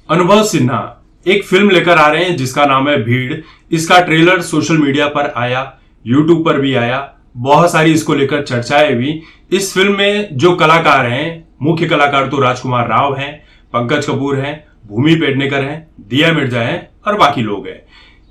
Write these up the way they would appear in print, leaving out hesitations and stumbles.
अनुभव सिन्हा एक फिल्म लेकर आ रहे हैं जिसका नाम है भीड़। इसका ट्रेलर सोशल मीडिया पर आया, यूट्यूब पर भी आया, बहुत सारी इसको लेकर चर्चाएं हुई। इस फिल्म में जो कलाकार हैं, मुख्य कलाकार तो राजकुमार राव हैं, पंकज कपूर हैं, भूमि पेडनेकर हैं, दिया मिर्जा हैं और बाकी लोग हैं।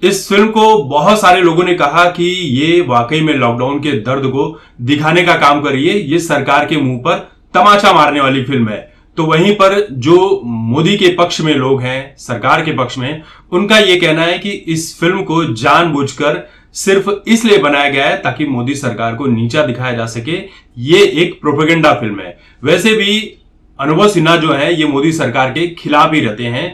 इस फिल्म को बहुत सारे लोगों ने कहा कि ये वाकई में लॉकडाउन के दर्द को दिखाने का काम कर रही है, ये सरकार के मुंह पर तमाचा मारने वाली फिल्म है। तो वहीं पर जो मोदी के पक्ष में लोग हैं, सरकार के पक्ष में, उनका यह कहना है कि इस फिल्म को जानबूझकर सिर्फ इसलिए बनाया गया है ताकि मोदी सरकार को नीचा दिखाया जा सके। ये एक प्रोपेगेंडा फिल्म है। वैसे भी अनुभव सिन्हा जो है ये मोदी सरकार के खिलाफ ही रहते हैं।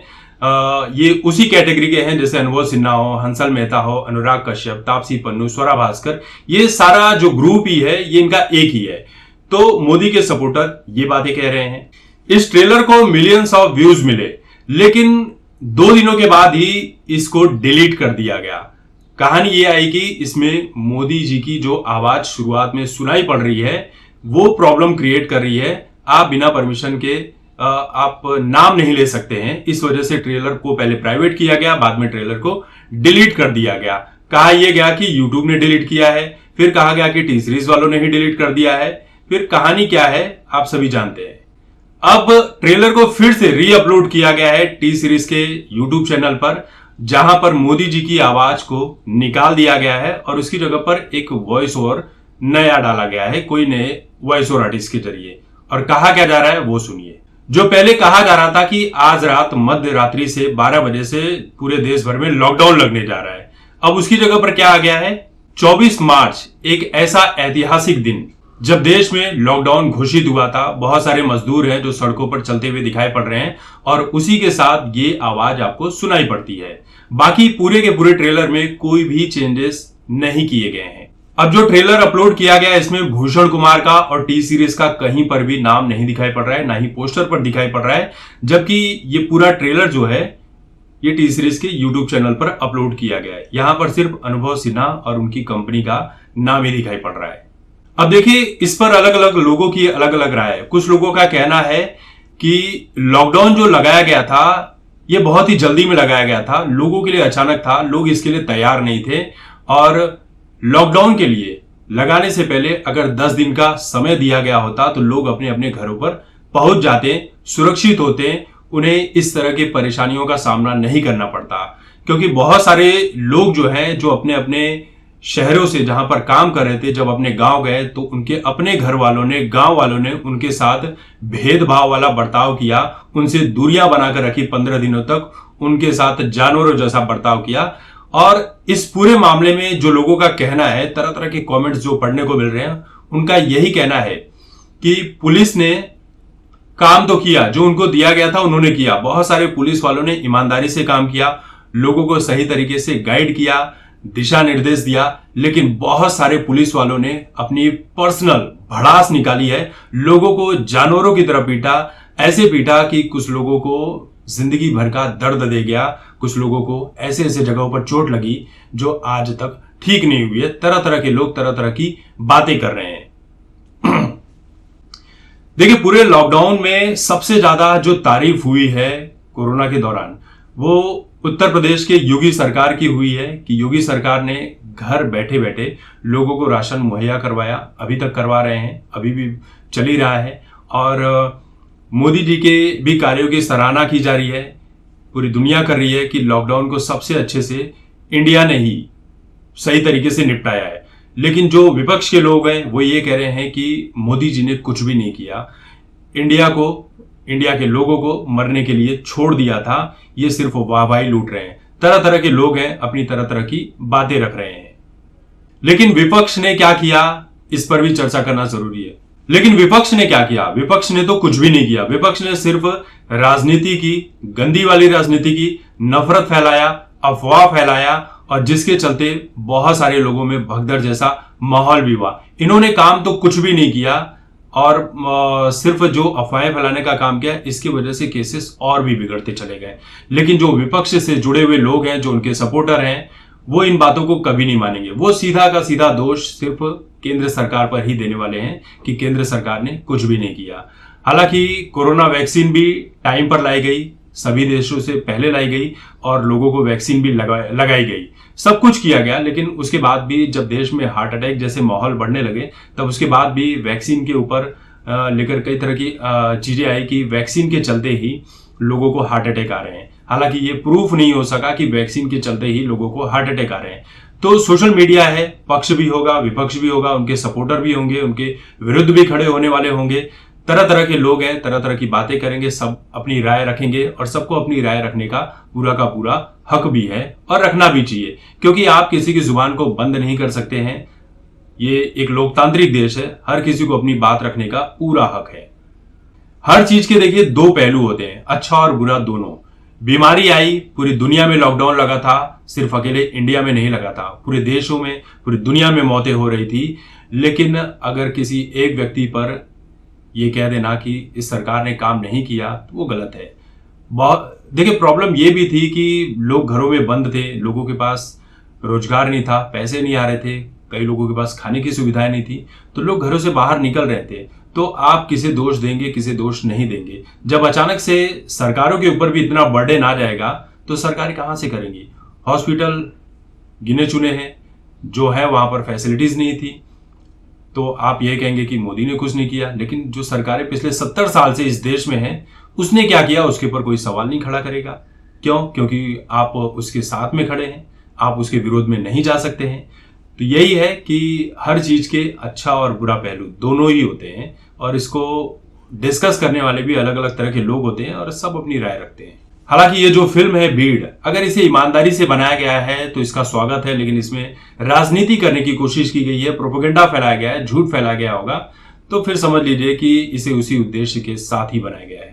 ये उसी कैटेगरी के हैं जैसे अनुभव सिन्हा हो, हंसल मेहता हो, अनुराग कश्यप, तापसी पन्नू, स्वरा भास्कर, ये सारा जो ग्रुप ही है ये इनका एक ही है। तो मोदी के सपोर्टर ये बातें कह रहे हैं। इस ट्रेलर को मिलियंस ऑफ व्यूज मिले, लेकिन 2 दिनों के बाद ही इसको डिलीट कर दिया गया। कहानी ये आई कि इसमें मोदी जी की जो आवाज शुरुआत में सुनाई पड़ रही है वो प्रॉब्लम क्रिएट कर रही है। आप बिना परमिशन के आप नाम नहीं ले सकते हैं। इस वजह से ट्रेलर को पहले प्राइवेट किया गया, बाद में ट्रेलर को डिलीट कर दिया गया। कहा यह गया कि यूट्यूब ने डिलीट किया है, फिर कहा गया कि टी सीरीज वालों ने ही डिलीट कर दिया है। फिर कहानी क्या है आप सभी जानते हैं। अब ट्रेलर को फिर से री अपलोड किया गया है टी सीरीज के यूट्यूब चैनल पर, जहां पर मोदी जी की आवाज को निकाल दिया गया है और उसकी जगह पर एक वॉइस ओवर नया डाला गया है, कोई नए वॉइस ओवर आर्टिस्ट के जरिए। और कहा क्या जा रहा है वो सुनिए। जो पहले कहा जा रहा था कि आज रात मध्य रात्रि से 12 बजे से पूरे देश भर में लॉकडाउन लगने जा रहा है, अब उसकी जगह पर क्या आ गया है 24 मार्च, एक ऐसा ऐतिहासिक दिन जब देश में लॉकडाउन घोषित हुआ था। बहुत सारे मजदूर हैं जो सड़कों पर चलते हुए दिखाई पड़ रहे हैं और उसी के साथ ये आवाज आपको सुनाई पड़ती है। बाकी पूरे के पूरे ट्रेलर में कोई भी चेंजेस नहीं किए गए हैं। अब जो ट्रेलर अपलोड किया गया है इसमें भूषण कुमार का और टी सीरीज का कहीं पर भी नाम नहीं दिखाई पड़ रहा है, ना ही पोस्टर पर दिखाई पड़ रहा है। जबकि ये पूरा ट्रेलर जो है ये टी सीरीज के यूट्यूब चैनल पर अपलोड किया गया है। यहां पर सिर्फ अनुभव सिन्हा और उनकी कंपनी का नाम ही दिखाई पड़ रहा है। अब देखिए, इस पर अलग अलग लोगों की अलग अलग राय है। कुछ लोगों का कहना है कि लॉकडाउन जो लगाया गया था ये बहुत ही जल्दी में लगाया गया था, लोगों के लिए अचानक था, लोग इसके लिए तैयार नहीं थे। और लॉकडाउन के लिए लगाने से पहले अगर 10 दिन का समय दिया गया होता तो लोग अपने अपने घरों पर पहुंच जाते, सुरक्षित होते, उन्हें इस तरह की परेशानियों का सामना नहीं करना पड़ता। क्योंकि बहुत सारे लोग जो हैं जो अपने अपने शहरों से जहां पर काम कर रहे थे, जब अपने गांव गए तो उनके अपने घर वालों ने, गांव वालों ने उनके साथ भेदभाव वाला बर्ताव किया, उनसे दूरियां बनाकर रखी, 15 दिनों तक उनके साथ जानवरों जैसा बर्ताव किया। और इस पूरे मामले में जो लोगों का कहना है, तरह तरह के कमेंट्स जो पढ़ने को मिल रहे हैं, उनका यही कहना है कि पुलिस ने काम तो किया, जो उनको दिया गया था उन्होंने किया। बहुत सारे पुलिस वालों ने ईमानदारी से काम किया, लोगों को सही तरीके से गाइड किया, दिशा निर्देश दिया। लेकिन बहुत सारे पुलिस वालों ने अपनी पर्सनल भड़ास निकाली है, लोगों को जानवरों की तरह पीटा, ऐसे पीटा कि कुछ लोगों को जिंदगी भर का दर्द दे गया, कुछ लोगों को ऐसे ऐसे जगहों पर चोट लगी जो आज तक ठीक नहीं हुई है। तरह तरह के लोग तरह तरह की बातें कर रहे हैं। देखिए, पूरे लॉकडाउन में सबसे ज्यादा जो तारीफ हुई है कोरोना के दौरान वो उत्तर प्रदेश के योगी सरकार की हुई है कि योगी सरकार ने घर बैठे बैठे लोगों को राशन मुहैया करवाया, अभी तक करवा रहे हैं, अभी भी चल ही रहा है। और मोदी जी के भी कार्यों की सराहना की जा रही है, पूरी दुनिया कर रही है कि लॉकडाउन को सबसे अच्छे से इंडिया ने ही सही तरीके से निपटाया है। लेकिन जो विपक्ष के लोग हैं वो ये कह रहे हैं कि मोदी जी ने कुछ भी नहीं किया, इंडिया के लोगों को मरने के लिए छोड़ दिया था, ये सिर्फ वाहवाही लूट रहे हैं। तरह तरह के लोग हैं, अपनी तरह तरह की बातें रख रहे हैं। लेकिन विपक्ष ने क्या किया इस पर भी चर्चा करना जरूरी है। लेकिन विपक्ष ने क्या किया? विपक्ष ने तो कुछ भी नहीं किया। विपक्ष ने सिर्फ राजनीति की, गंदी वाली राजनीति की, नफरत फैलाया, अफवाह फैलाया और जिसके चलते बहुत सारे लोगों में भगदड़ जैसा माहौल भी हुआ। इन्होंने काम तो कुछ भी नहीं किया और सिर्फ जो अफवाहें फैलाने का काम किया, इसकी वजह से केसेस और भी बिगड़ते चले गए। लेकिन जो विपक्ष से जुड़े हुए लोग हैं, जो उनके सपोर्टर हैं, वो इन बातों को कभी नहीं मानेंगे। वो सीधा का सीधा दोष सिर्फ केंद्र सरकार पर ही देने वाले हैं कि केंद्र सरकार ने कुछ भी नहीं किया। हालांकि कोरोना वैक्सीन भी टाइम पर लाई गई, सभी देशों से पहले लाई गई और लोगों को वैक्सीन भी लगाई गई, सब कुछ किया गया। लेकिन उसके बाद भी जब देश में हार्ट अटैक जैसे माहौल बढ़ने लगे, तब उसके बाद भी वैक्सीन के ऊपर लेकर कई तरह की चीजें आई कि वैक्सीन के चलते ही लोगों को हार्ट अटैक आ रहे हैं। हालांकि ये प्रूफ नहीं हो सका कि वैक्सीन के चलते ही लोगों को हार्ट अटैक आ रहे हैं। तो सोशल मीडिया है, पक्ष भी होगा, विपक्ष भी होगा, उनके सपोर्टर भी होंगे, उनके विरुद्ध भी खड़े होने वाले होंगे, तरह तरह के लोग हैं, तरह तरह की बातें करेंगे, सब अपनी राय रखेंगे और सबको अपनी राय रखने का पूरा हक भी है और रखना भी चाहिए, क्योंकि आप किसी की जुबान को बंद नहीं कर सकते हैं। ये एक लोकतांत्रिक देश है, हर किसी को अपनी बात रखने का पूरा हक है। हर चीज के देखिए दो पहलू होते हैं, अच्छा और बुरा दोनों। बीमारी आई, पूरी दुनिया में लॉकडाउन लगा था, सिर्फ अकेले इंडिया में नहीं लगा था, पूरे देशों में, पूरी दुनिया में मौतें हो रही थी। लेकिन अगर किसी एक व्यक्ति पर ये कह देना कि इस सरकार ने काम नहीं किया, तो वो गलत है। देखिए प्रॉब्लम ये भी थी कि लोग घरों में बंद थे, लोगों के पास रोजगार नहीं था, पैसे नहीं आ रहे थे, कई लोगों के पास खाने की सुविधाएं नहीं थी, तो लोग घरों से बाहर निकल रहे थे। तो आप किसे दोष देंगे, किसे दोष नहीं देंगे? जब अचानक से सरकारों के ऊपर भी इतना बर्डन आ जाएगा, तो सरकारें कहां से करेंगी? हॉस्पिटल गिने चुने हैं, जो है वहां पर फैसिलिटीज नहीं थी। तो आप ये कहेंगे कि मोदी ने कुछ नहीं किया, लेकिन जो सरकारें पिछले 70 साल से इस देश में हैं, उसने क्या किया, उसके ऊपर कोई सवाल नहीं खड़ा करेगा। क्यों? क्योंकि आप उसके साथ में खड़े हैं, आप उसके विरोध में नहीं जा सकते हैं। तो यही है कि हर चीज के अच्छा और बुरा पहलू दोनों ही होते हैं, और इसको डिस्कस करने वाले भी अलग अलग तरह के लोग होते हैं और सब अपनी राय रखते हैं। हालांकि ये जो फिल्म है भीड़, अगर इसे ईमानदारी से बनाया गया है तो इसका स्वागत है, लेकिन इसमें राजनीति करने की कोशिश की गई है, प्रोपेगेंडा फैलाया गया है, झूठ फैलाया गया होगा, तो फिर समझ लीजिए कि इसे उसी उद्देश्य के साथ ही बनाया गया है।